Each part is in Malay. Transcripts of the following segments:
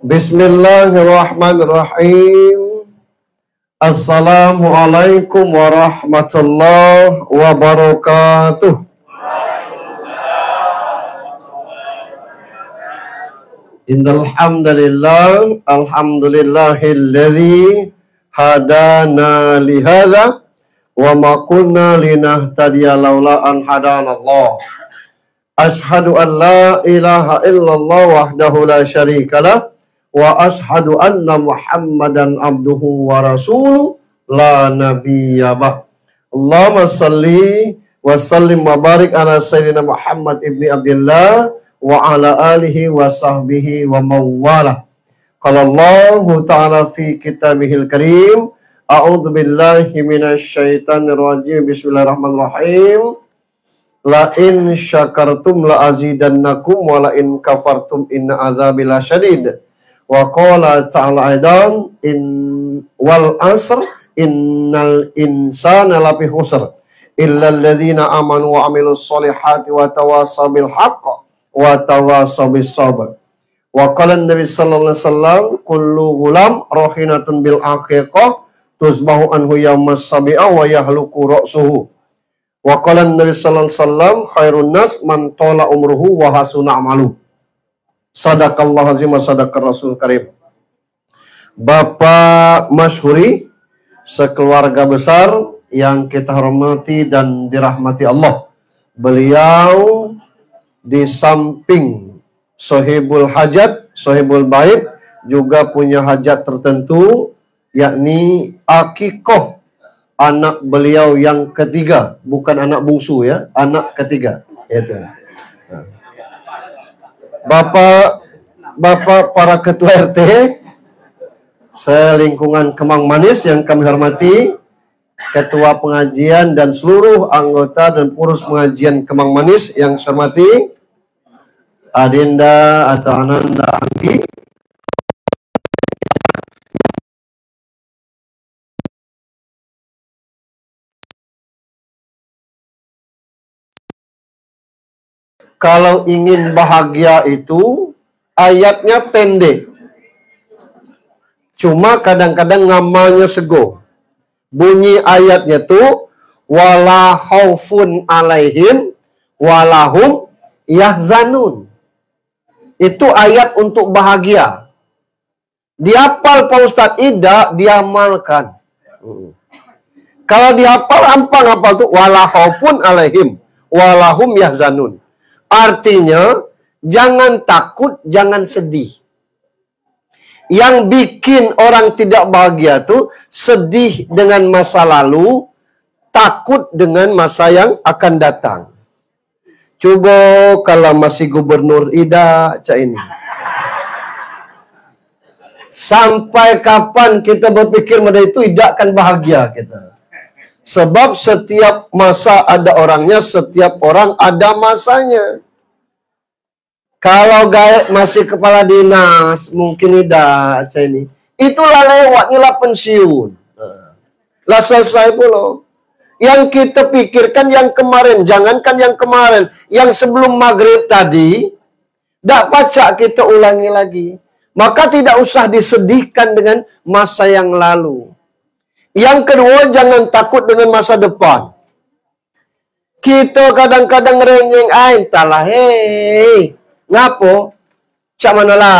Bismillahirrahmanirrahim. Assalamualaikum warahmatullahi wabarakatuh. Innal hamdalillah, alhamdulillahilladzi hadana li hadza wa ma kunna linahtadiya laula an hadanallah. Ashhadu an la ilaha illallah wahdahu la syarikalah wa ashhadu anna Muhammadan abduhu wa rasuluh la nabiyya ba'd. Allahumma salli wa sallim wa barik ala sayyidina Muhammad ibni Abdillah wa ala alihi wa sahbihi wa mawalah. Qala Allah ta'ala fi kitabihil karim, a'udzu billahi minasy syaithanir rajim. Bismillahirrahmanirrahim. La in syakartum la azidannakum wa la in kafartum inna adzabi lasyadid. Wa qala ta'ala aidan in wal asr innal insana lafi khusr illa alladhina amanu wa amilus solihati wa tawasaw bil haqq wa tawasaw bis sabr. Wa qala an-nabi sallallahu alaihi wasallam kullu ghulam rahinatun bil aqiqah tusbahu anhu yawmas sabi'a wa yahluku ra'suhu. Wa qala an-nabi sallallahu alaihi wasallam khairun nas man tala umruhu wa hasuna amalu. Sadaqallahu azim wa sadaqar rasul karim. Bapak Masyhuri, sekeluarga besar yang kita hormati dan dirahmati Allah. Beliau di samping sohibul hajat, sohibul bait, juga punya hajat tertentu, yakni akikoh anak beliau yang ketiga, bukan anak bungsu ya, anak ketiga. Itu. Bapak para ketua RT selingkungan Kemang Manis yang kami hormati, ketua pengajian dan seluruh anggota dan pengurus pengajian Kemang Manis yang saya hormati, Adinda atau Ananda Anggi, kalau ingin bahagia itu ayatnya pendek. Cuma kadang-kadang ngamalnya sego. Bunyi ayatnya tuh wala khaufun alaihim walahum yahzanun. Itu ayat untuk bahagia. Dihafal Pak Ustadz, tidak diamalkan. Kalau dihafal hafal tuh wala khaufun alaihim walahum yahzanun. Artinya, jangan takut, jangan sedih. Yang bikin orang tidak bahagia tuh sedih dengan masa lalu, takut dengan masa yang akan datang. Coba kalau masih Gubernur Ida, cak ini. Sampai kapan kita berpikir pada itu tidak akan bahagia kita. Sebab setiap masa ada orangnya, setiap orang ada masanya. Kalau gaet masih kepala dinas, mungkin tidak ini. Itulah lewatnya lah pensiun. Lah selesai pula. Yang kita pikirkan yang kemarin, jangankan yang kemarin, yang sebelum maghrib tadi, tidak pacak kita ulangi lagi. Maka tidak usah disedihkan dengan masa yang lalu. Yang kedua, jangan takut dengan masa depan. Kita kadang-kadang renyeng, entahlah, hei, ngapo? Cak mana lah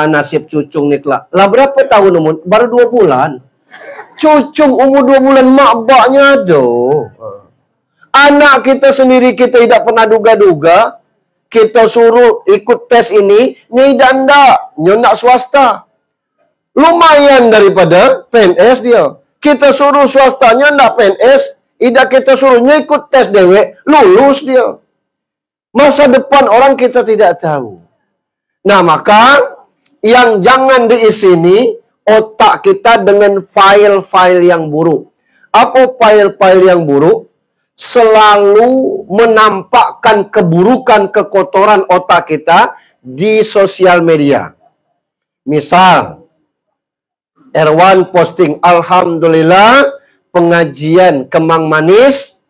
nasib cucung nih lah. Lah berapa tahun umur? Baru 2 bulan. Cucung umur 2 bulan mak baknya ada. Anak kita sendiri kita tidak pernah duga-duga. Kita suruh ikut tes ini, ndak, nyonak swasta. Lumayan daripada PNS dia. Kita suruh swastanya ndak PNS, tidak kita suruhnya ikut tes dewek, lulus dia. Masa depan orang kita tidak tahu. Nah, maka yang jangan diisi ini otak kita dengan file-file yang buruk. Apa file-file yang buruk? Selalu menampakkan keburukan, kekotoran otak kita di sosial media. Misal, Erwan posting, alhamdulillah pengajian Kemang Manis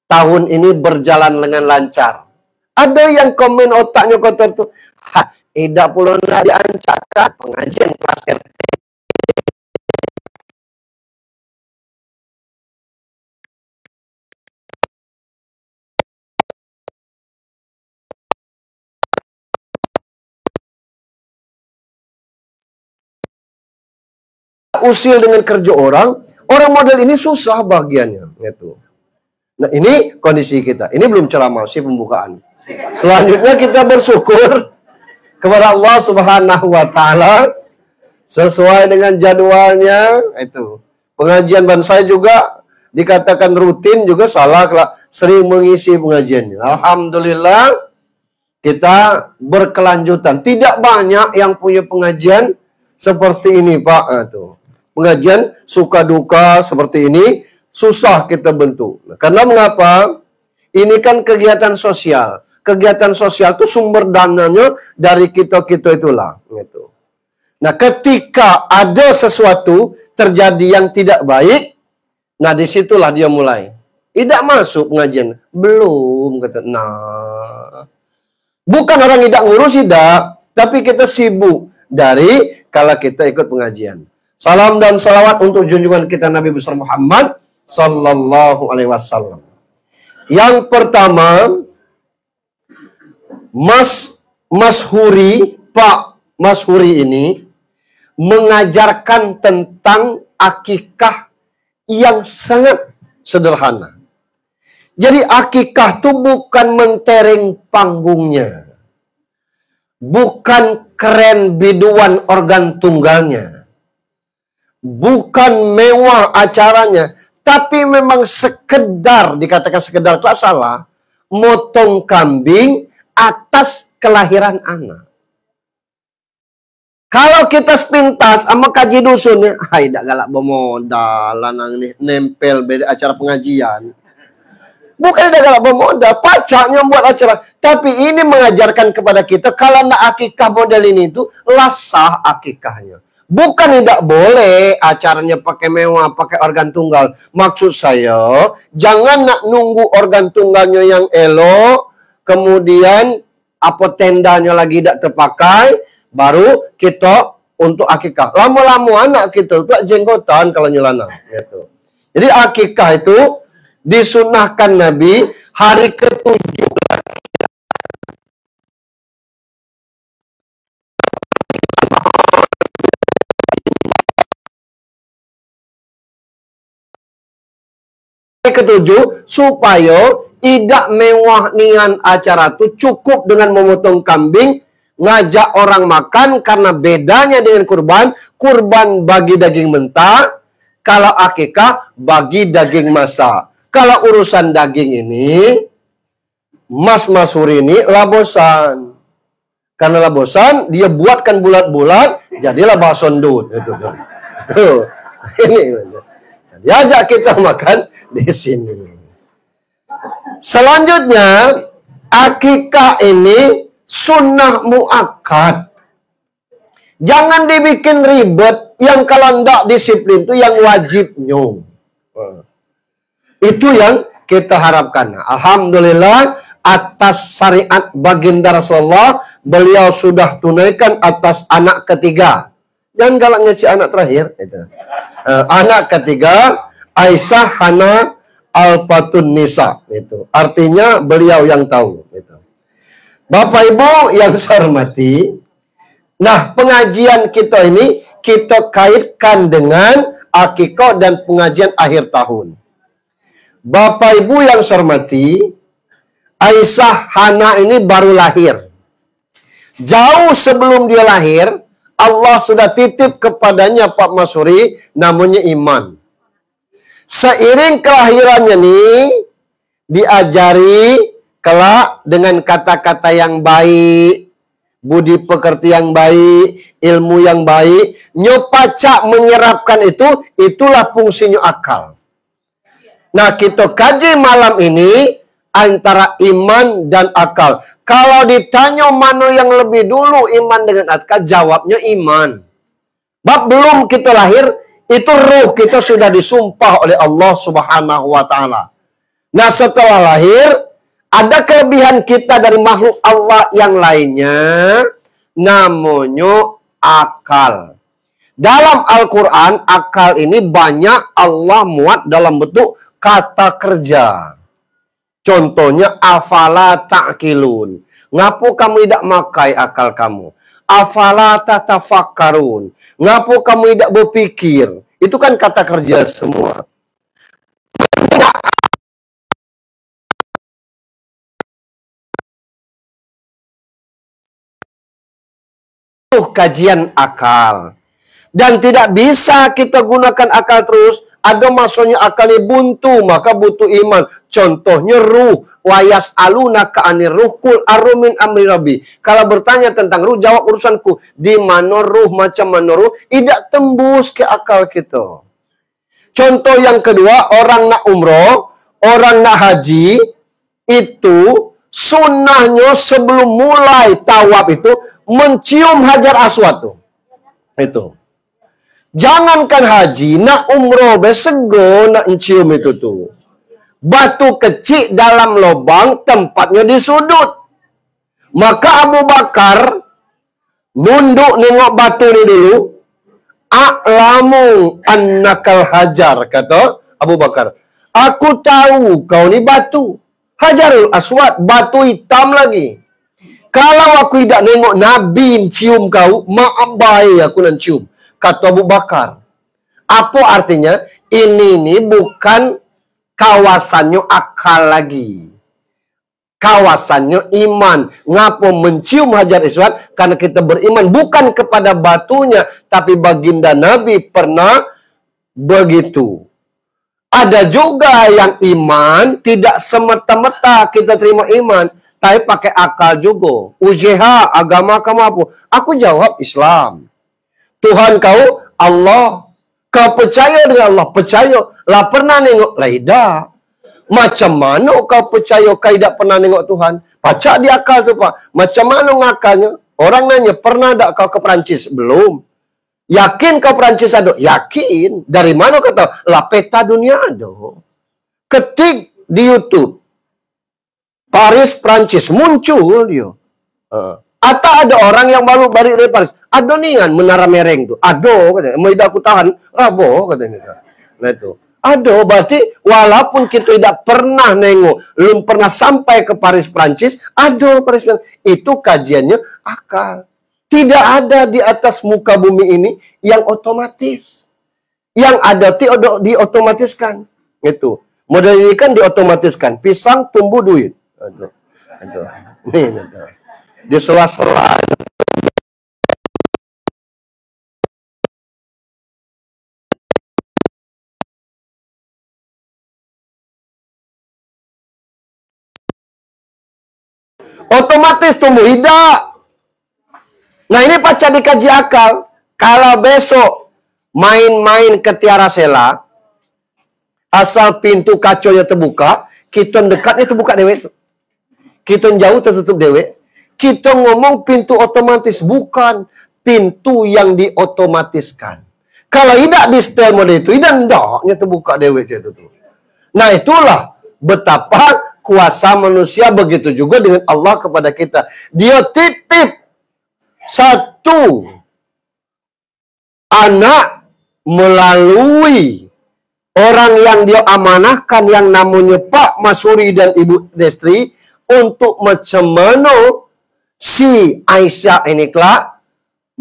tahun ini berjalan dengan lancar. Ada yang komen otaknya kotor tuh, Tidak perlu diancakan pengajian kelas RT. Usil dengan kerja orang model ini susah bagiannya. Gitu. Nah ini kondisi kita. Ini belum ceramah sih pembukaan. Selanjutnya kita bersyukur kepada Allah Subhanahu wa Ta'ala sesuai dengan jadwalnya. Itu pengajian dan saya juga dikatakan rutin juga salah kalau sering mengisi pengajiannya. Alhamdulillah kita berkelanjutan. Tidak banyak yang punya pengajian seperti ini Pak. Tuh. Pengajian suka duka seperti ini susah kita bentuk. Karena mengapa? Ini kan kegiatan sosial. Kegiatan sosial itu sumber dananya dari kita-kita itulah. Gitu. Nah, ketika ada sesuatu terjadi yang tidak baik, nah disitulah dia mulai. Tidak masuk pengajian. Belum. Kata. Nah, bukan orang tidak ngurus, tidak. Tapi kita sibuk dari kalau kita ikut pengajian. Salam dan salawat untuk junjungan kita Nabi besar Muhammad Sallallahu Alaihi Wasallam. Yang pertama, Pak Mas Huri ini mengajarkan tentang akikah yang sangat sederhana. Jadi akikah itu bukan mentereng panggungnya. Bukan keren biduan organ tunggalnya. Bukan mewah acaranya, tapi memang sekedar, dikatakan sekedar kalau salah, motong kambing atas kelahiran anak. Kalau kita sepintas sama kaji dusunnya, hai dak galak bermodal, lanang nih nempel beda acara pengajian. Bukan dak galak bermodal, pacaknya buat acara. Tapi ini mengajarkan kepada kita, kalau nak akikah model ini itu, lasah akikahnya. Bukan tidak boleh acaranya pakai mewah, pakai organ tunggal. Maksud saya, jangan nak nunggu organ tunggalnya yang elok, kemudian apa tendanya lagi tidak terpakai, baru kita untuk akikah. Lama-lama anak kita itu jenggotan kalau nyelana. Gitu. Jadi akikah itu disunahkan Nabi hari ke-7. Ketujuh, supaya tidak mewah nian acara itu cukup dengan memotong kambing, ngajak orang makan, karena bedanya dengan kurban bagi daging mentah, kalau akikah bagi daging masak. Kalau urusan daging ini, Mas Huri ini labosan. Karena labosan, dia buatkan bulat-bulat, jadilah bakso ndut. Tuh. Ini. Diajak kita makan di sini. Selanjutnya, akikah ini sunnah muakkad. Jangan dibikin ribet, yang kalau tidak disiplin itu yang wajibnya. Itu yang kita harapkan. Alhamdulillah, atas syariat baginda Rasulullah, beliau sudah tunaikan atas anak ketiga. Jangan galak ngeci anak terakhir. Itu. Anak ketiga, Aisyah Hana Alfatun Nisa. Itu. Artinya beliau yang tahu. Itu. Bapak Ibu yang saya hormati, nah pengajian kita ini kita kaitkan dengan akikah dan pengajian akhir tahun. Bapak Ibu yang saya hormati, Aisyah Hana ini baru lahir. Jauh sebelum dia lahir, Allah sudah titip kepadanya Pak Mas Huri, namanya iman. Seiring kelahirannya nih, diajari kelak dengan kata-kata yang baik, budi pekerti yang baik, ilmu yang baik, nyopacak menyerapkan itu, itulah fungsinya akal. Nah, kita kaji malam ini antara iman dan akal. Kalau ditanya mana yang lebih dulu, iman dengan akal, jawabnya iman. Bab belum kita lahir, itu ruh kita sudah disumpah oleh Allah Subhanahu wa Ta'ala. Nah, setelah lahir, Ada kelebihan kita dari makhluk Allah yang lainnya, namanya akal. Dalam Al-Quran, akal ini banyak Allah muat dalam bentuk kata kerja. Contohnya, afala ta'kilun. Ngapu kamu tidak makai akal kamu? Afala tatafakkarun. Ngapu kamu tidak berpikir? Itu kan kata kerja semua. Kajian akal. Dan tidak bisa kita gunakan akal terus. Ada masanya akalnya buntu, maka butuh iman. Contohnya ruh. Wayas aluna ka'anir ruh kul arumin amri rabbi. Kalau bertanya tentang ruh, jawab urusanku. Di mana ruh, macam mana ruh, tidak tembus ke akal kita. Contoh yang kedua, orang nak umroh, orang nak haji, itu sunnahnya sebelum mulai tawaf itu, mencium hajar aswad tuh. Itu. Jangankan haji, nak umroh besego nak mencium itu tuh. Batu kecil dalam lubang, tempatnya di sudut. Maka Abu Bakar nunduk nengok batu ini dulu. A'lamu annakal hajar, kata Abu Bakar. Aku tahu kau ni batu. Hajarul aswad, batu hitam lagi. Kalau aku tidak nengok Nabi cium kau, maaf baik aku nak cium. Kata Abu Bakar. Apa artinya? Ini bukan kawasannya akal lagi. Kawasannya iman. Ngapa mencium hajar aswad? Karena kita beriman bukan kepada batunya, tapi baginda Nabi pernah begitu. Ada juga yang iman tidak semata-mata kita terima iman, tapi pakai akal juga. UJH, agama kamu apa? Aku jawab Islam. Tuhan kau Allah. Kau percaya dengan Allah? Percaya. Lah pernah nengok? Lah tidak. Macam mana kau percaya kau tidak pernah nengok Tuhan? Baca di akal tu Pak. Macam mana ngakalnya? Orang nanya, pernah tak kau ke Perancis? Belum. Yakin kau Perancis ada? Yakin. Dari mana kau tahu? Lah peta dunia ada. Ketik di YouTube. Paris, Perancis. Muncul dia. Atau ada orang yang baru balik dari Paris. Ada nih kan menara mereng tuh. Ada katanya. Mau tidak aku tahan. Rabo katanya. Nah itu. Ada. Berarti walaupun kita tidak pernah nengok. Belum pernah sampai ke Paris, Perancis. Ada Paris, Perancis. Itu kajiannya akal. Tidak ada di atas muka bumi ini yang otomatis. Yang ada diotomatiskan. Itu. Model ini kan diotomatiskan. Pisang tumbuh duit. Itu. Nih, itu. Di sela-sela. Otomatis tumbuh. Tidak. Nah ini pasca dikaji akal. Kalau besok main-main ke Tiara Sela, asal pintu kaconya terbuka, kita dekatnya terbuka dewek. Kita jauh tertutup dewek. Kita ngomong pintu otomatis, bukan pintu yang diotomatiskan. Kalau tidak di setel model itu, tidak terbuka dewek itu. Nah itulah betapa kuasa manusia, begitu juga dengan Allah kepada kita. Dia titip satu anak melalui orang yang dia amanahkan yang namanya Pak Masuri dan Ibu Destri untuk macam mana si Aisyah ini kelak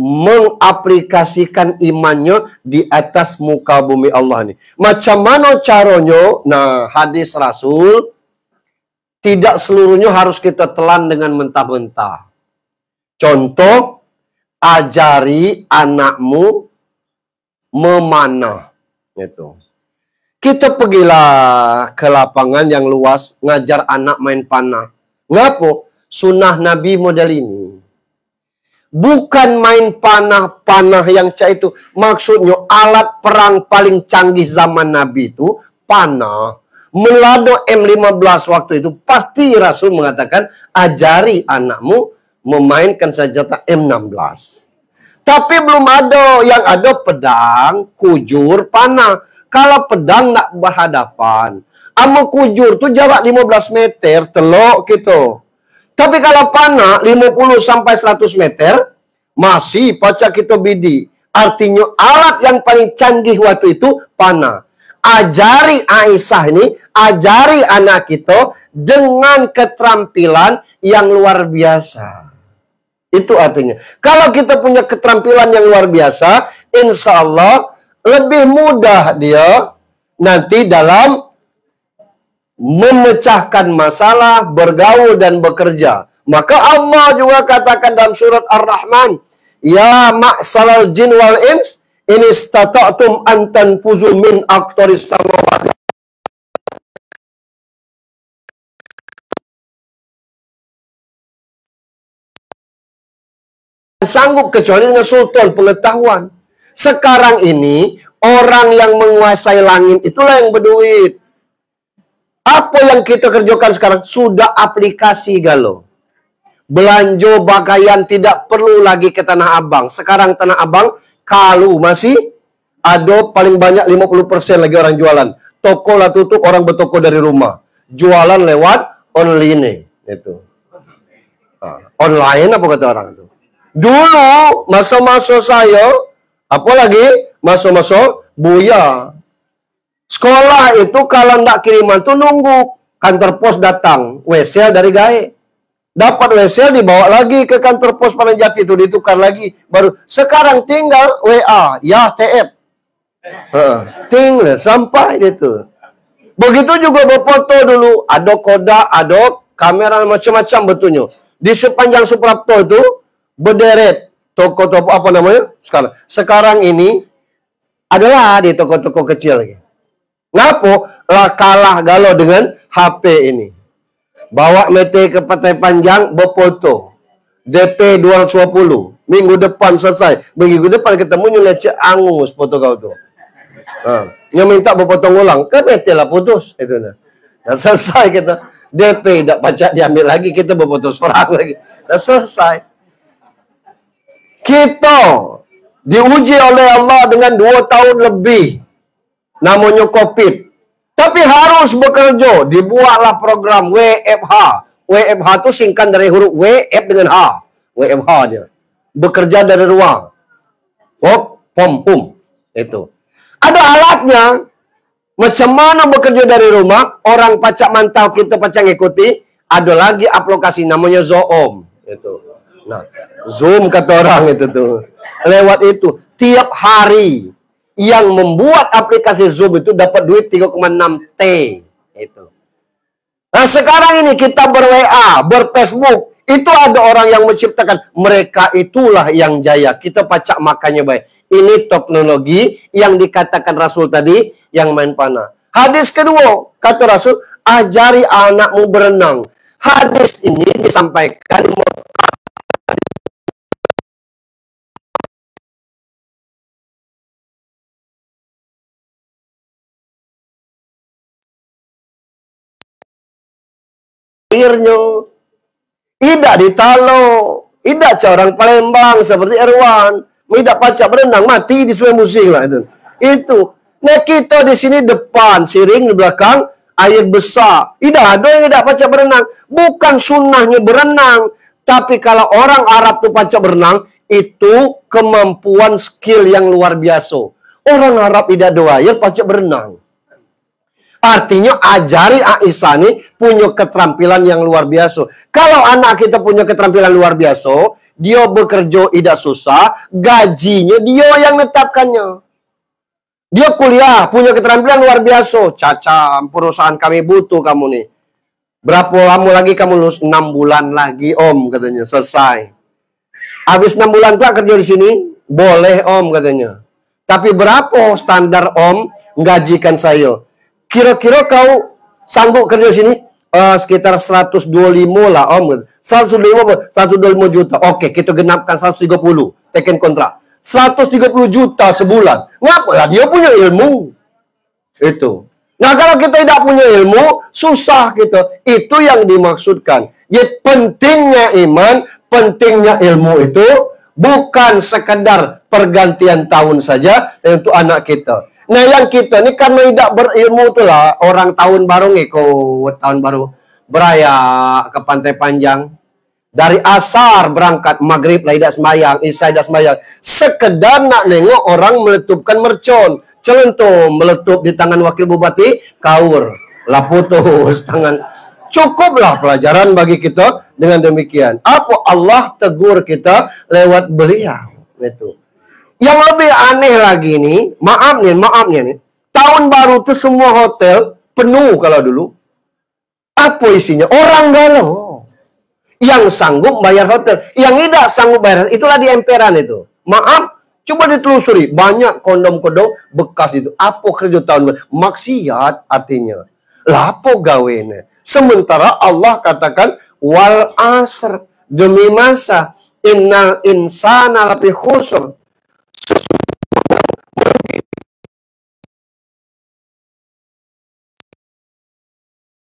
mengaplikasikan imannya di atas muka bumi Allah ini. Macam mana caranya? Nah, hadis Rasul tidak seluruhnya harus kita telan dengan mentah-mentah. Contoh, ajari anakmu memanah. Itu. Kita pergilah ke lapangan yang luas, ngajar anak main panah. Ngapa? Sunnah Nabi model ini. Bukan main panah-panah yang cah itu. Maksudnya alat perang paling canggih zaman Nabi itu panah. Melado M15 waktu itu pasti Rasul mengatakan ajari anakmu memainkan senjata M16. Tapi belum ada, yang ada pedang, kujur, panah. Kalau pedang nak berhadapan, Amo kujur tu jarak 15 meter, telok gitu. Tapi kalau panah 50 sampai 100 meter, masih pacak kita bidi. Artinya alat yang paling canggih waktu itu panah. Ajari Aisyah ini, ajari anak kita dengan keterampilan yang luar biasa. Itu artinya. Kalau kita punya keterampilan yang luar biasa, insya Allah lebih mudah dia nanti dalam memecahkan masalah, bergaul dan bekerja. Maka Allah juga katakan dalam surat Ar-Rahman, ya ma'saral jin wal ins, in istata'tum an tanfuzu min aqtaris samawati. Sanggup kecuali dengan sultan pengetahuan. Sekarang ini, orang yang menguasai langit itulah yang berduit. Apa yang kita kerjakan sekarang? Sudah aplikasi galau. Belanja pakaian tidak perlu lagi ke Tanah Abang. Sekarang Tanah Abang, kalau masih ada paling banyak 50% lagi orang jualan. Toko lah tutup, orang bertoko dari rumah. Jualan lewat online. Itu. Online apa kata orang itu? Dulu, masa-masa saya, apalagi masa-masa Buya. Sekolah itu kalau ndak kiriman tuh nunggu kantor pos datang. WC dari gae. Dapat WC dibawa lagi ke kantor pos Pananjati itu ditukar lagi. Baru sekarang tinggal WA, ya TF. Tinggal sampai itu. Begitu juga berfoto dulu, ada kodak, ada kamera macam-macam betulnya. Di sepanjang Suprapto itu berderet toko-toko apa namanya? Sekarang ini adalah di toko-toko kecil lagi. Ngapo lah kalah galau dengan HP ini. Bawa mete ke Pantai Panjang, berfoto. DP 220. Minggu depan selesai. Minggu depan ketemu lecek angus foto kau tu. Yang minta berpotong ulang. Kan mete lah putus. Itu nah. Dan selesai kita. DP tak pacak diambil lagi. Kita berfoto seorang lagi. Dan selesai. Kita diuji oleh Allah dengan 2 tahun lebih. Namanya COVID. Tapi harus bekerja. Dibuatlah program WFH. WFH itu singkat dari huruf WF dengan H. WFH dia. Bekerja dari ruang. Pom. Itu. Ada alatnya. Macam mana bekerja dari rumah. Orang pacak mantau kita pacak ngikuti. Ada lagi aplikasi namanya Zoom. Itu. Nah, Zoom kata orang itu tuh. Lewat itu. Tiap hari. Yang membuat aplikasi Zoom itu dapat duit 3,6 T. Itu. Nah sekarang ini kita ber-WA, ber-Facebook. Itu ada orang yang menciptakan. Mereka itulah yang jaya. Kita pacak makannya baik. Ini teknologi yang dikatakan Rasul tadi. Yang main panah. Hadis kedua. Kata Rasul. Ajari anakmu berenang. Hadis ini disampaikan. Airnya tidak ditalo, tidak orang Palembang seperti Erwan, tidak pacak berenang mati di sungai Musing lah itu. Nah kita di sini depan siring di belakang air besar, tidak ada yang tidak pacak berenang. Bukan sunnahnya berenang, tapi kalau orang Arab tuh pacak berenang itu kemampuan skill yang luar biasa. Orang Arab tidak ada air pacak berenang. Artinya ajari Aisyah ini punya keterampilan yang luar biasa. Kalau anak kita punya keterampilan luar biasa, dia bekerja tidak susah, gajinya dia yang menetapkannya. Dia kuliah, punya keterampilan luar biasa. Caca, perusahaan kami butuh kamu nih. Berapa lama lagi kamu lulus? 6 bulan lagi om katanya, selesai. Habis 6 bulan tak kerja di sini? Boleh om katanya. Tapi berapa standar om gajikan saya? Kira-kira kau sanggup kerja sini? Sekitar 125 lah om. 125 juta. Oke, kita genapkan 130. Teken kontrak. 130 juta sebulan. Ngapalah dia punya ilmu. Itu. Nah kalau kita tidak punya ilmu, susah kita. Itu yang dimaksudkan. Jadi pentingnya iman, pentingnya ilmu itu bukan sekedar pergantian tahun saja untuk anak kita. Nah yang kita ni karena tidak berilmu tu lah, orang tahun baru ngikut, tahun baru beraya ke Pantai Panjang. Dari asar berangkat, maghrib lah tidak sembahyang, isya tidak sembahyang. Sekedar nak nengok orang meletupkan mercon. Celentum meletup di tangan wakil bupati, kaur. Lah putus tangan. Cukuplah pelajaran bagi kita dengan demikian. Apa Allah tegur kita lewat beliau. Itu. Yang lebih aneh lagi nih, maafnya nih. Tahun baru tuh semua hotel penuh kalau dulu. Apa isinya? Orang galau. Yang sanggup bayar hotel, yang tidak sanggup bayar, itulah di emperan itu. Maaf, coba ditelusuri, banyak kondom-kondom bekas itu. Apa kerja tahun baru? Maksiat artinya. Lapo gawene. Sementara Allah katakan wal asr, demi masa, innal insana lafi khusr.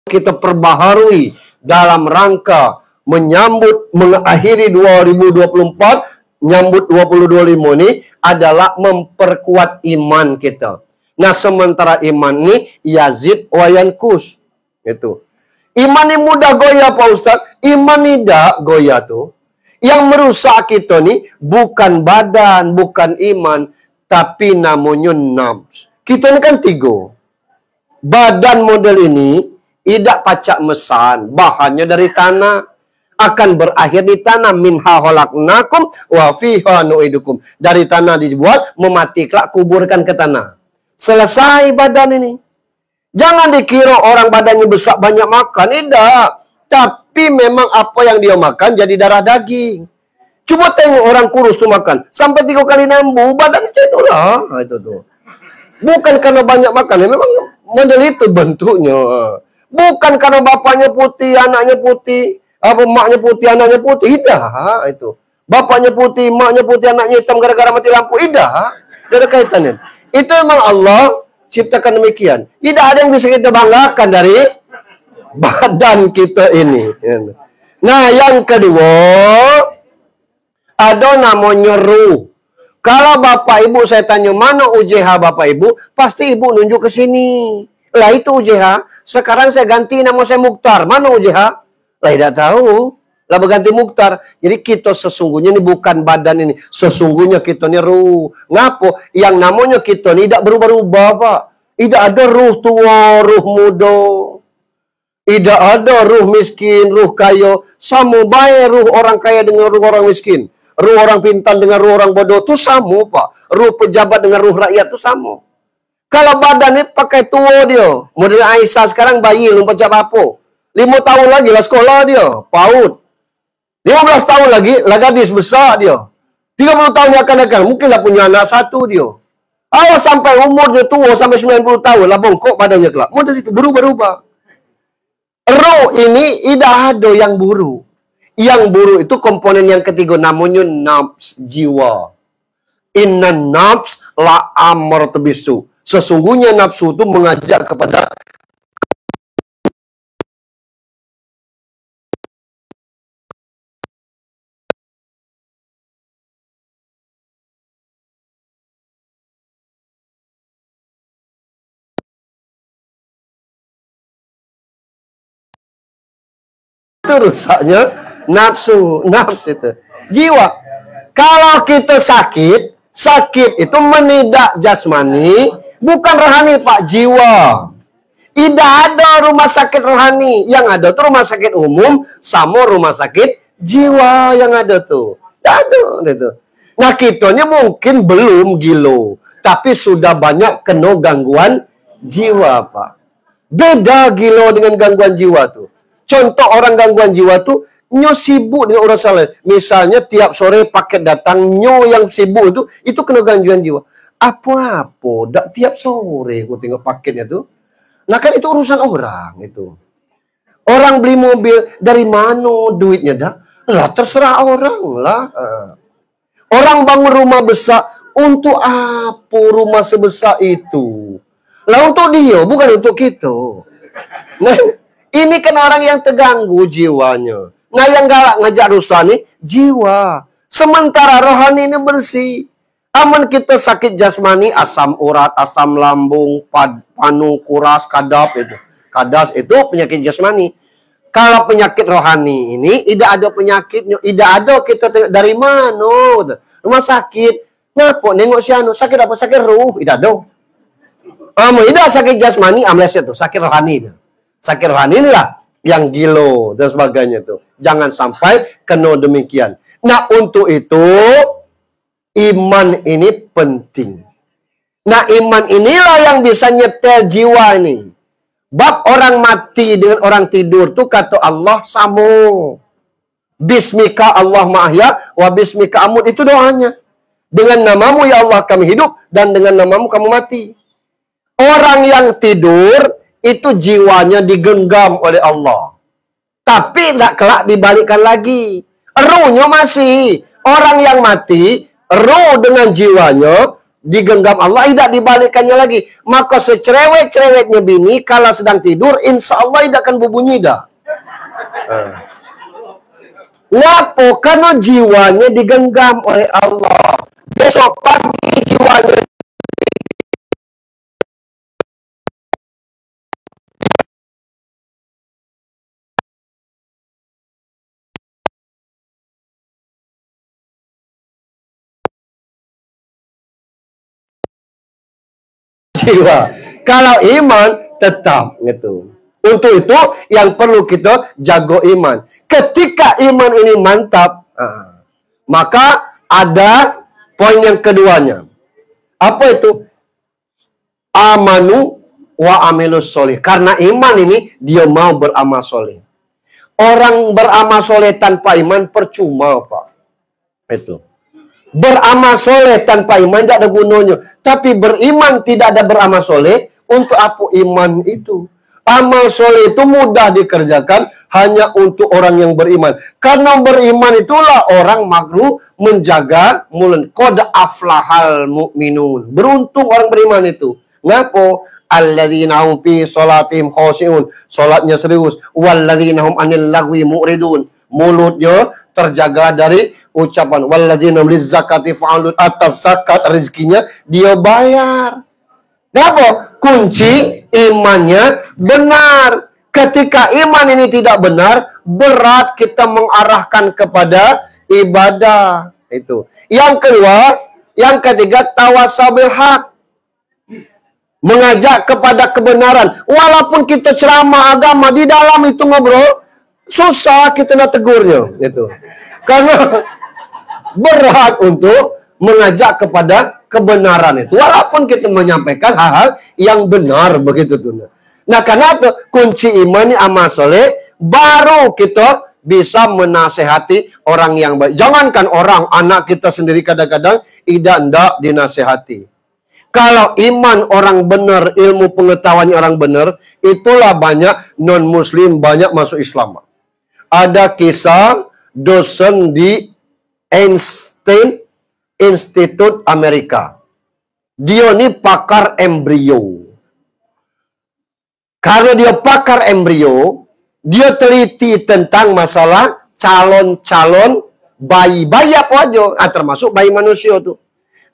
Kita perbaharui dalam rangka menyambut mengakhiri 2024, nyambut 2025 ini adalah memperkuat iman kita. Nah, sementara iman ini yazid wa yankus. Itu. Iman ini mudah goyah Pak Ustaz. Iman tidak goyah tuh. Yang merusak kita nih bukan badan, bukan iman, tapi namanya nafs. Kita ini kan tiga. Badan model ini tidak pacak mesan, bahannya dari tanah. Akan berakhir di tanah. Minha khalaqnakum wa fiha nu'idukum. Dari tanah dibuat, memati kelak kuburkan ke tanah. Selesai badan ini. Jangan dikira orang badannya besar banyak makan. Tidak. Tapi memang apa yang dia makan jadi darah daging. Coba tengok orang kurus tuh makan. Sampai 3 kali nambu, badannya itulah. Itu tuh. Bukan karena banyak makan. Memang model itu bentuknya. Bukan karena bapaknya putih, anaknya putih. Apa maknya putih, anaknya putih? Tidak, itu. Bapaknya putih, maknya putih, anaknya hitam gara-gara mati lampu. Tidak. Tidak ada kaitannya. Itu memang Allah ciptakan demikian. Tidak ada yang bisa kita banggakan dari badan kita ini. Nah, yang kedua, ada namanya ruh. Kalau Bapak Ibu saya tanya, mana UJH Bapak Ibu? Pasti Ibu nunjuk ke sini. Lah itu UJH. Sekarang saya ganti nama saya Mukhtar. Mana UJH? Lah tidak tahu. Lah berganti Mukhtar. Jadi kita sesungguhnya ini bukan badan ini. Sesungguhnya kita ini ruh. Ngapo? Yang namanya kita ini tidak berubah-ubah, Pak. Tidak ada ruh tua, ruh muda. Tidak ada ruh miskin, ruh kaya. Sama baik ruh orang kaya dengan ruh orang miskin. Ruh orang pintar dengan ruh orang bodoh. Itu sama, Pak. Ruh pejabat dengan ruh rakyat itu sama. Kalau badan ini pakai tua dia. Model Aisyah sekarang bayi, belum pecah apa. 5 tahun lagi lah sekolah dia, PAUD. 15 tahun lagi lah gadis besar dia. 30 tahun yang akan datang, mungkinlah punya anak satu dia. Awas sampai umurnya tua sampai 90 tahun lah bongkok badannya kelak. Model itu berubah-ubah. Roh ini tidak ada yang buruk. Yang buruk itu komponen yang ketiga namanya nafs, jiwa. Inna nafs la amr bisu. Sesungguhnya nafsu itu mengajak kepada itu rusaknya nafsu itu. Jiwa. Kalau kita sakit itu menidak jasmani, bukan rohani, Pak, jiwa. Tidak ada rumah sakit rohani. Yang ada tuh rumah sakit umum sama rumah sakit jiwa yang ada tuh. Tidak ada gitu. Nah, kitanya mungkin belum gilo, tapi sudah banyak kena gangguan jiwa, Pak. Beda gilo dengan gangguan jiwa tuh. Contoh orang gangguan jiwa tuh nyo sibuk dengan urusan lain. Misalnya tiap sore paket datang, nyo yang sibuk itu kena gangguan jiwa. Apa-apa, dak tiap sore aku tengok paketnya tuh. Nah kan itu urusan orang itu. Orang beli mobil dari mana duitnya dah? Lah terserah orang lah. Orang bangun rumah besar untuk apa rumah sebesar itu? Lah untuk dia, bukan untuk kita. Nah, ini kan orang yang terganggu jiwanya. Nah yang galak ngajak rusak nih jiwa. Sementara rohani ini bersih. Aman kita sakit jasmani, asam urat, asam lambung, panu, kuras, kadap itu. Kadas itu penyakit jasmani. Kalau penyakit rohani ini tidak ada penyakitnya, tidak ada kita tengok dari mana? Rumah sakit. Ngapa nengok si anu? Sakit apa? Sakit ruh, tidak ada. Tidak sakit jasmani, amles itu, sakit rohani itu. Sakit rohani inilah yang gilo dan sebagainya itu. Jangan sampai kena demikian. Nah, untuk itu iman ini penting. Nah, iman inilah yang bisa nyetel jiwa ini. Bab orang mati dengan orang tidur tuh kata Allah sama. Bismika Allah ma'ahya wa bismika amut. Itu doanya. Dengan namamu ya Allah kami hidup dan dengan namamu kamu mati. Orang yang tidur itu jiwanya digenggam oleh Allah. Tapi tidak kelak dibalikkan lagi. Ruhnya masih. Orang yang mati, ruh dengan jiwanya digenggam Allah, tidak dibalikkannya lagi. Maka secerewet-cerewetnya bini kalau sedang tidur, insya Allah tidak akan berbunyi dah. Ngapo? Karena jiwanya digenggam oleh Allah. Besok pagi jiwanya jiwa. Kalau iman tetap gitu. Untuk itu yang perlu kita jaga iman. Ketika iman ini mantap, maka ada poin yang keduanya. Apa itu? Amanu wa amilus soleh. Karena iman ini dia mau beramal soleh. Orang beramal soleh tanpa iman percuma, Pak. Itu. Beramal soleh tanpa iman tidak ada gunanya. Tapi beriman tidak ada beramal soleh, untuk apa iman itu? Amal soleh itu mudah dikerjakan hanya untuk orang yang beriman. Karena beriman itulah orang makruh menjaga mulut. Qad aflahal mu'minun. Beruntung orang beriman itu. Ngapo? Alladzina hum fi sholatihim khoshi'un. Salatnya serius. Walladzina hum anil lagwi mu'ridun. Mulutnya terjaga dari ucapan. Walladzina hum lizzakati fa'alun. Atas zakat rezekinya dia bayar. Kenapa? Kunci imannya benar. Ketika iman ini tidak benar, berat kita mengarahkan kepada ibadah. Itu. Yang kedua, yang ketiga, tawasabil haq. Mengajak kepada kebenaran. Walaupun kita ceramah agama, di dalam itu ngobrol, susah kita nak tegurnya. Itu. Karena berat untuk mengajak kepada kebenaran itu. Walaupun kita menyampaikan hal-hal yang benar begitu tuh. Nah, karena itu kunci iman ini amal soleh, baru kita bisa menasehati orang yang baik. Jangankan orang, anak kita sendiri kadang-kadang tidak dinasehati. Kalau iman orang benar, ilmu pengetahuan orang benar, itulah banyak non-muslim banyak masuk Islam. Ada kisah dosen di Einstein Institute Amerika. Dia ini pakar embrio. Karena dia pakar embrio, dia teliti tentang masalah calon-calon bayi apa aja, termasuk bayi manusia tuh.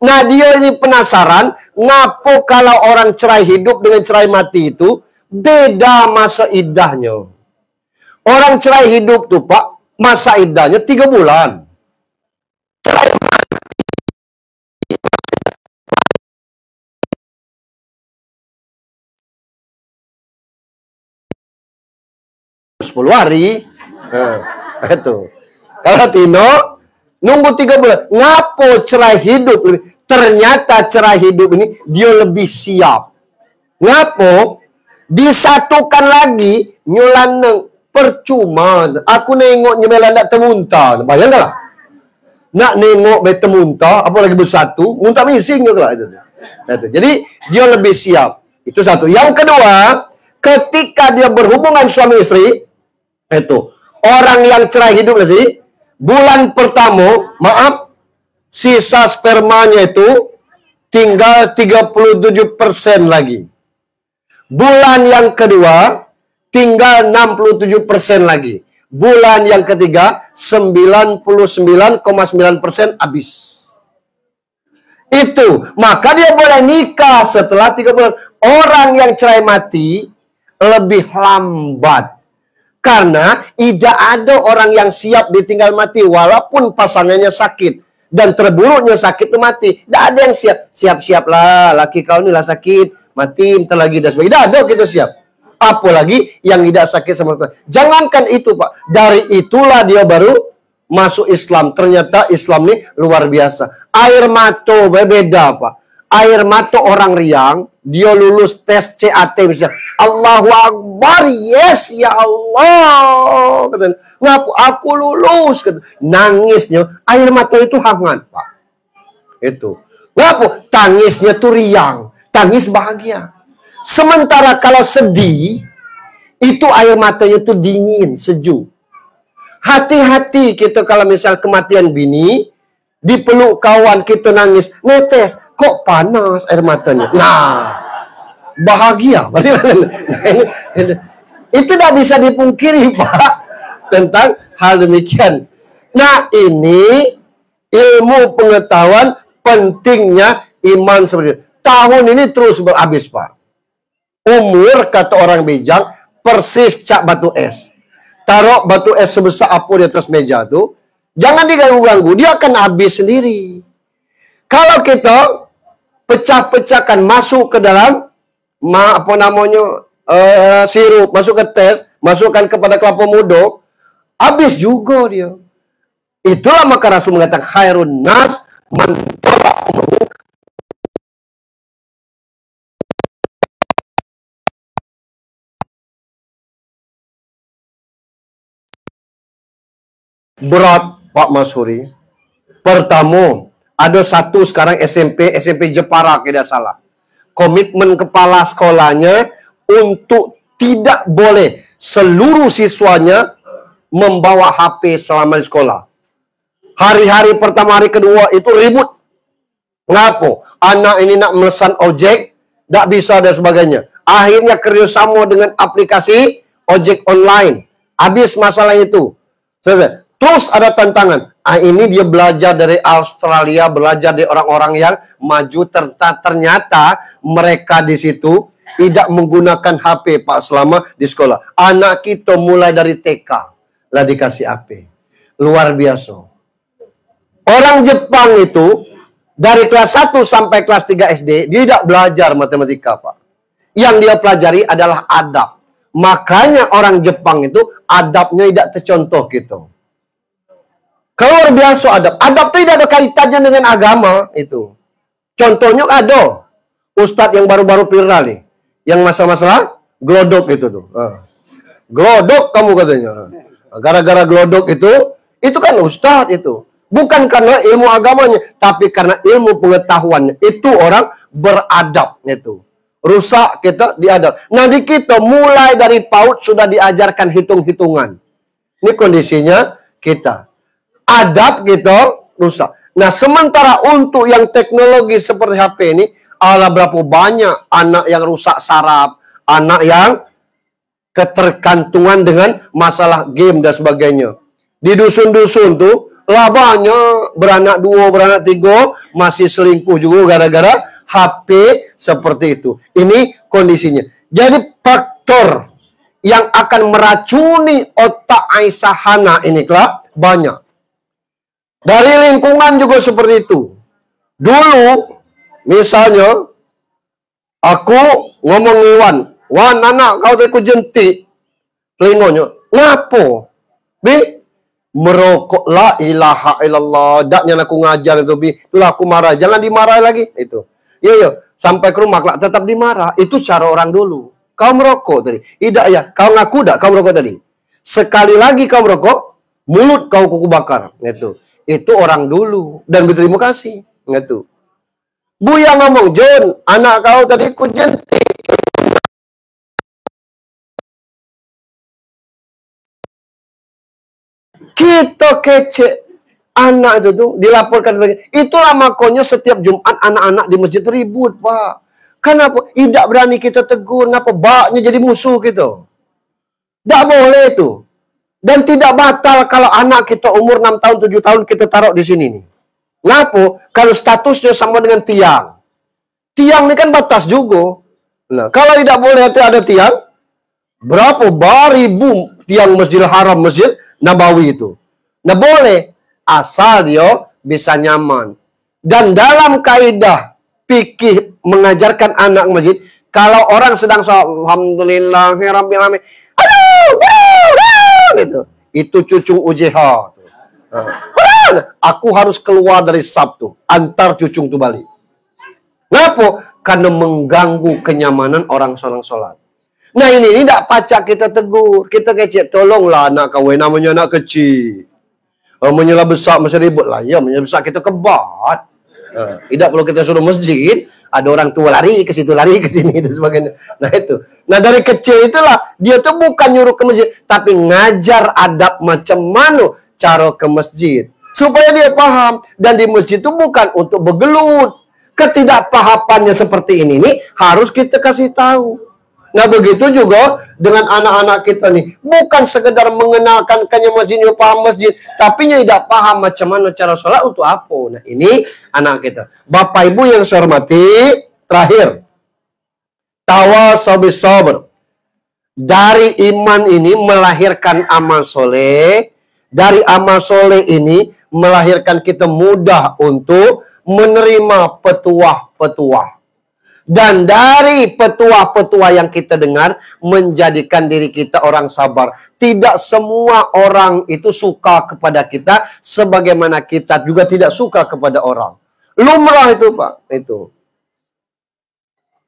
Nah, dia ini penasaran, ngapo kalau orang cerai hidup dengan cerai mati itu beda masa iddahnya. Orang cerai hidup tuh, Pak, masa iddahnya 3 bulan. Cerai 10 hari. Itu. Kalau Tino nunggu 3 bulan. Ngapo cerai hidup? Ternyata cerai hidup ini dia lebih siap. Ngapo? Disatukan lagi nyulan percuma. Aku nengok nyemelan tak temuntah. Bayangkanlah. Nak nengok bete muntah, apalagi bersatu, muntah mising juga itu. Jadi dia lebih siap. Itu satu. Yang kedua, ketika dia berhubungan suami istri, itu orang yang cerai hidup nanti, bulan pertama, maaf, sisa spermanya itu tinggal 37% lagi. Bulan yang kedua, tinggal 67% lagi. Bulan yang ketiga, 99,9% habis. Itu. Maka dia boleh nikah setelah 3 bulan. Orang yang cerai mati lebih lambat. Karena tidak ada orang yang siap ditinggal mati walaupun pasangannya sakit. Dan terburuknya sakit itu mati. Tidak ada yang siap. Siap-siaplah, laki kau inilah sakit, mati bentar lagi dan sebagainya. Tidak ada kita siap. Apalagi yang tidak sakit sama sekali. Jangankan itu, Pak. Dari itulah dia baru masuk Islam. Ternyata Islam ini luar biasa. Air mata beda, Pak. Air mata orang riang, dia lulus tes CAT misalnya. Allahu Akbar, yes ya Allah. Kata, ngapu aku lulus. Kata, nangisnya, air mata itu hangat, Pak. Itu. Ngapu, tangisnya tuh riang, tangis bahagia. Sementara kalau sedih, itu air matanya tuh dingin, sejuk. Hati-hati kita kalau misal kematian bini, dipeluk kawan kita nangis, netes, kok panas air matanya. Nah, bahagia. Itu tidak bisa dipungkiri, Pak, tentang hal demikian. Nah, ini ilmu pengetahuan pentingnya iman seperti itu. Tahun ini terus berhabis, Pak. Umur, kata orang bijak, persis cak batu es. Taruh batu es sebesar apa di atas meja tuh, jangan diganggu-ganggu, dia akan habis sendiri. Kalau kita pecah-pecahkan masuk ke dalam sirup, masuk ke tes, masukkan kepada kelapa muda, habis juga dia. Itulah maka Rasul mengatakan khairun nas man tala umruhu. Berat, Pak Masuri. Pertama, ada satu sekarang SMP Jepara tidak salah. Komitmen kepala sekolahnya untuk tidak boleh seluruh siswanya membawa HP selama di sekolah. Hari-hari pertama, hari kedua itu ribut. Ngapo? Anak ini nak memesan ojek, tak bisa dan sebagainya. Akhirnya kerjasama dengan aplikasi ojek online. Habis masalah itu. Selesai. Terus ada tantangan. Ini dia belajar dari Australia, belajar dari orang-orang yang maju. Ternyata mereka di situ tidak menggunakan HP, Pak, selama di sekolah. Anak kita mulai dari TK lah dikasih HP. Luar biasa. Orang Jepang itu dari kelas 1 sampai kelas 3 SD dia tidak belajar matematika, Pak. Yang dia pelajari adalah adab. Makanya orang Jepang itu adabnya tidak tercontoh gitu. Luar biasa adab. Adab tidak ada kaitannya dengan agama itu. Contohnya ada ustadz yang baru-baru viral nih, yang masalah glodok itu tuh. Glodok kamu katanya. Gara-gara glodok itu kan ustadz itu. Bukan karena ilmu agamanya, tapi karena ilmu pengetahuannya. Itu orang beradab itu. Rusak kita diadab. Nah, di kita mulai dari PAUD sudah diajarkan hitung-hitungan. Ini kondisinya kita. Adab kita rusak. Nah, sementara untuk yang teknologi seperti HP ini, ala berapa banyak anak yang rusak saraf, anak yang ketergantungan dengan masalah game dan sebagainya. Di dusun-dusun tuh, lah banyak beranak 2, beranak 3, masih selingkuh juga gara-gara HP seperti itu. Ini kondisinya. Jadi faktor yang akan meracuni otak Aisyah Hana ini kelak banyak. Dari lingkungan juga seperti itu. Dulu, misalnya, aku ngomong Iwan, Wan, anak, kau tadi ku jentik. Telingonya, ngapo? Bi, merokok, la ilaha illallah. Daknya aku ngajar itu, Bi. Itulah aku marah. Jangan dimarahi lagi. Itu. Iya, sampai ke rumah, tetap dimarah. Itu cara orang dulu. Kau merokok tadi. Tidak ya, kau ngaku tak kau merokok tadi. Sekali lagi kau merokok, mulut kau kuku bakar. Itu orang dulu. Dan berterima kasih. Gitu. Buya ngomong, John, anak kau tadi ku jentik. Kita kece. Anak itu tuh dilaporkan sebagai. Itulah makanya setiap Jumat anak-anak di masjid ribut, Pak. Kenapa? Tidak berani kita tegur. Kenapa? Baknya jadi musuh gitu. Tidak boleh itu. Dan tidak batal kalau anak kita umur 6 tahun, 7 tahun kita taruh di sini nih. Ngapo? Kalau statusnya sama dengan tiang. Tiang ini kan batas juga. Nah, kalau tidak boleh ada tiang, berapa baribu tiang Masjidil Haram, Masjid Nabawi itu. Nah, boleh. Asal dia bisa nyaman. Dan dalam kaidah fikih mengajarkan anak masjid, kalau orang sedang sholat, alhamdulillahirrahmanirrahim, gitu. Itu cucung UJH. Aku harus keluar dari Sabtu, antar cucung itu balik. Kenapa? Karena mengganggu kenyamanan orang sholat. Nah ini tidak pacak kita tegur, kita kecil, tolonglah anak kau, namanya anak kecil. Menyelah besar masih ribut lah, ya menyelah besar kita kebat. Tidak perlu kita suruh masjid, ada orang tua lari ke situ, lari ke sini dan sebagainya. Nah itu. Nah dari kecil itulah dia tuh bukan nyuruh ke masjid, tapi ngajar adab macam mana cara ke masjid supaya dia paham. Dan di masjid itu bukan untuk bergelut. Ketidakpahamannya seperti ini nih harus kita kasih tahu. Nah begitu juga dengan anak-anak kita nih, bukan sekedar mengenalkannya masjidnya paham masjid, tapi tidak paham macam mana cara sholat untuk apa. Nah ini anak kita. Bapak Ibu yang saya hormati, terakhir, tawasau bis sabr. Dari iman ini melahirkan amal soleh, dari amal soleh ini melahirkan kita mudah untuk menerima petuah-petuah. Dan dari petuah-petuah yang kita dengar, menjadikan diri kita orang sabar. Tidak semua orang itu suka kepada kita, sebagaimana kita juga tidak suka kepada orang. Lumrah itu, Pak. Itu.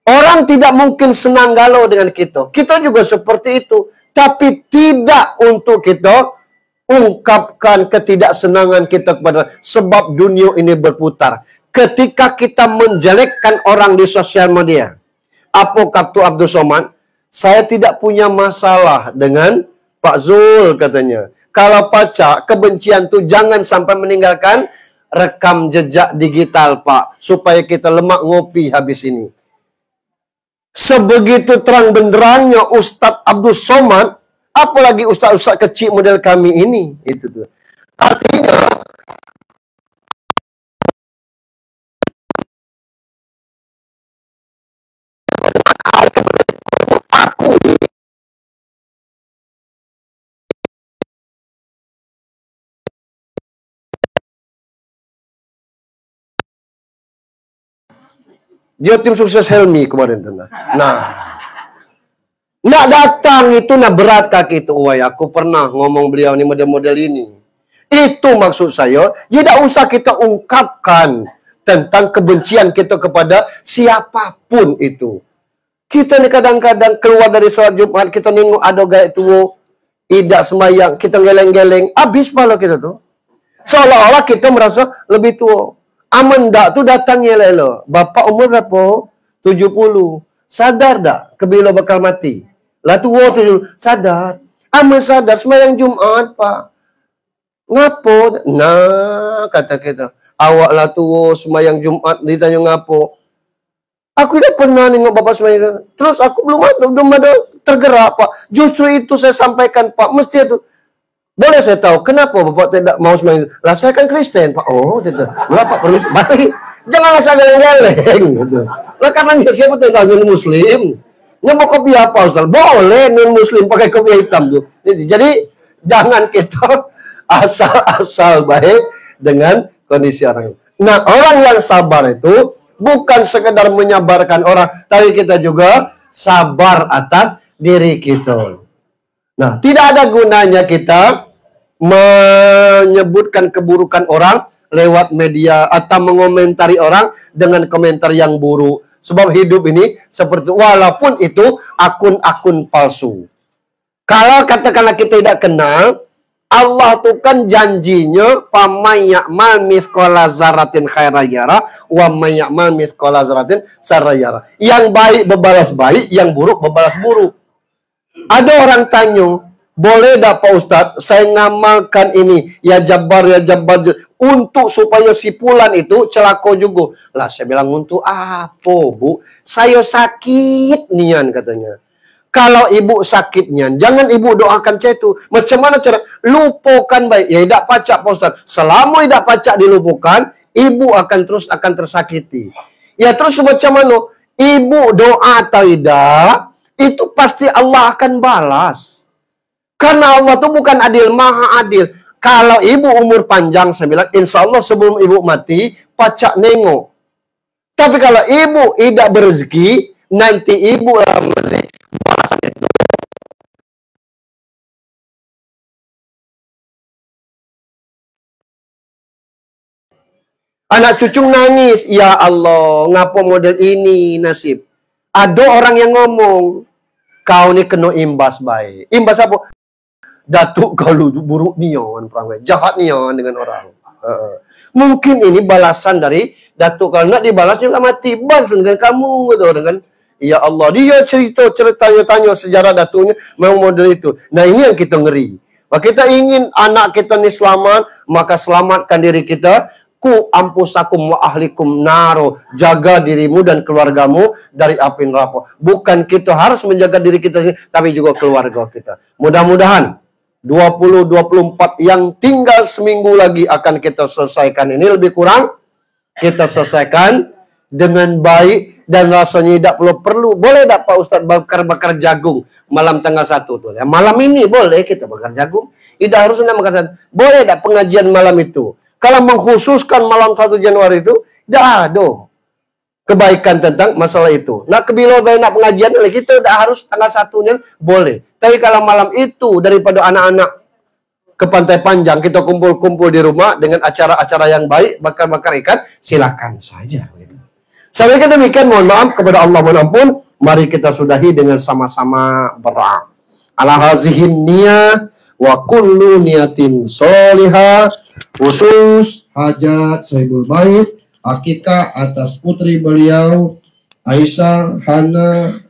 Orang tidak mungkin senang galau dengan kita. Kita juga seperti itu. Tapi tidak untuk kita ungkapkan ketidaksenangan kita kepada, sebab dunia ini berputar. Ketika kita menjelekkan orang di sosial media, apa kata Abdul Somad? Saya tidak punya masalah dengan Pak Zul, katanya. Kalau pacak, kebencian itu jangan sampai meninggalkan rekam jejak digital, Pak. Supaya kita lemak ngopi habis ini. Sebegitu terang benderangnya Ustadz Abdul Somad, apalagi ustaz-ustaz kecil model kami ini. Itu tuh. Artinya, dia tim sukses Helmi kemarin. Nah, nak datang itu nak berat kaki itu. Wah, aku pernah ngomong beliau ini model-model ini. Itu maksud saya. Tidak usah kita ungkapkan tentang kebencian kita kepada siapapun itu. Kita nih kadang-kadang keluar dari sholat Jumat, kita nengok ada gaya tua, tidak semayang, kita geleng-geleng, habis pala kita tuh. Seolah-olah kita merasa lebih tua. Amendak tuh datangnya lelo. Bapak umur berapa? 70. Sadar dak kebilo bakal mati? Lah tua 70. Sadar. Amen sadar. Semayang Jumat, Pak. Ngapo? Nah, kata kita. Awak lah tua semayang Jumat. Ditanya ngapo? Aku tidak pernah nengok Bapak semayang. Terus aku belum ada tergerak, Pak. Justru itu saya sampaikan, Pak. Mesti itu. Boleh saya tahu kenapa Bapak tidak mau semayang? Lah saya kan Kristen, Pak. Oh, gitu. Lah Pak perlu balik. Janganlah saya geleng-geleng. Gitu. Lah karena siapa tinggal Muslim. Nyambok kopi apa, Ustaz? Boleh Muslim pakai kopi hitam tuh. Jadi jangan kita asal-asal baik dengan kondisi orang. Nah, orang yang sabar itu bukan sekedar menyabarkan orang, tapi kita juga sabar atas diri kita. Nah, tidak ada gunanya kita menyebutkan keburukan orang lewat media atau mengomentari orang dengan komentar yang buruk. Sebab hidup ini seperti, walaupun itu akun-akun palsu. Kalau katakanlah kita tidak kenal, Allah tuh kan janjinya famay ya'mal mithqala dzarratin khairan yara wa may ya'mal mithqala dzarratin syarran yara. Yang baik berbalas baik, yang buruk berbalas buruk. Ada orang tanya, boleh tak Pak Ustadz saya ngamalkan ini ya Jabbar untuk supaya si Fulan itu celaka juga. Lah saya bilang untuk apa, Bu? Saya sakit nian, katanya. Kalau ibu sakitnya, jangan ibu doakan saya itu. Macam mana cara? Lupakan baik. Ya tidak pacak Pak Ustadz. Selama tidak pacak dilupakan, ibu akan terus tersakiti. Ya terus macam mana? Ibu doa atau tidak, itu pasti Allah akan balas. Karena Allah itu bukan adil, maha adil. Kalau ibu umur panjang, saya bilang, insya Allah sebelum ibu mati, pacak nengok. Tapi kalau ibu tidak berezeki, nanti ibu balasan itu. Anak cucu nangis, ya Allah, ngapa model ini nasib? Ada orang yang ngomong, kau ni kena imbas baik. Imbas apa? Datuk kalau buruk nian, jahat nian dengan orang. Mungkin ini balasan dari Datuk, kalau nak dibalasnya lah mati. Bas dengan kamu, gitu kan? Ya Allah, dia ceritanya sejarah Datuknya memang model itu. Nah ini yang kita ngeri. Kalau kita ingin anak kita ni selamat, maka selamatkan diri kita. Ku ampusakum wa ahlikum naro, jaga dirimu dan keluargamu dari api neraka. Bukan kita harus menjaga diri kita, tapi juga keluarga kita. Mudah-mudahan 2024 yang tinggal seminggu lagi akan kita selesaikan ini, lebih kurang kita selesaikan dengan baik, dan rasanya tidak perlu. Boleh tak Pak Ustadz bakar jagung malam tanggal 1 tuh ya? Malam ini boleh kita bakar jagung, tidak harus makan. Boleh tak pengajian malam itu? Kalau mengkhususkan malam 1 Januari itu, tidak ada kebaikan tentang masalah itu. Nah, kebilo banyak pengajian, kita tidak harus tanggal 1-nya, boleh. Tapi kalau malam itu, daripada anak-anak ke Pantai Panjang, kita kumpul-kumpul di rumah dengan acara-acara yang baik, bakar-bakar ikan, silakan saja. Saya demikian, mohon maaf kepada Allah, mohon ampun. Mari kita sudahi dengan sama-sama berdoa. Ala hazihin niyah wa kullu niyatin solihah, putus hajat Sohibul Bait, akikah atas putri beliau Aisyah Hana